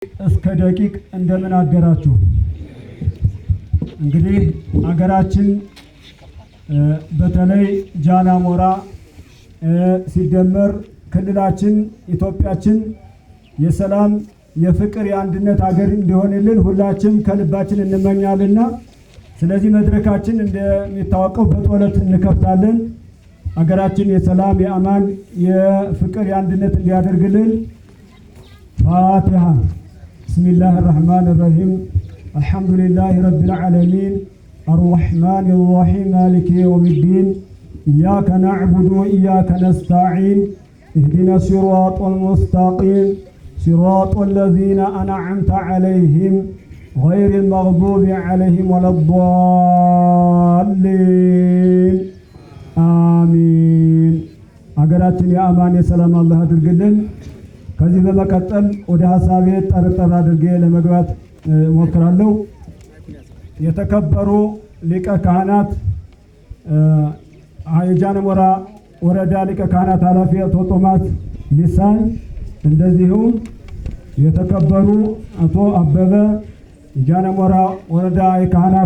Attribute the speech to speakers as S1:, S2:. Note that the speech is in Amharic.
S1: እስከ ደቂቅ እንደምን አደራችሁ። እንግዲህ አገራችን በተለይ ጃና ሞራ ሲደመር ክልላችን ኢትዮጵያችን የሰላም የፍቅር የአንድነት ሀገር እንዲሆንልን ሁላችንም ከልባችን እንመኛልና ስለዚህ መድረካችን እንደሚታወቀው በጸሎት እንከፍታለን። አገራችን የሰላም የአማን የፍቅር የአንድነት እንዲያደርግልን ፋቲሃ። ብስሚላህ الرحمن الرحيم الحمد لله رب العالمين الرحمن الرحيم مالك يوم الدين إياك نعبد وإياك نستعين اهدنا الصراط المستقيم صراط الذين أنعمت عليهم غير المغضوب عليهم ولا الضالين آمين። አገራችን የአማን የሰላም አላህ አድርግልን። ከዚህ በመቀጠል ወደ ሐሳቤ ጠርጠር አድርጌ ለመግባት ሞክራለሁ። የተከበሩ ሊቀ ካህናት የጃና ሞራ ወረዳ ሊቀ ካህናት ኃላፊ አቶ ቶማስ ሊሳን፣ እንደዚሁም የተከበሩ አቶ አበበ የጃና ሞራ ወረዳ የካህናት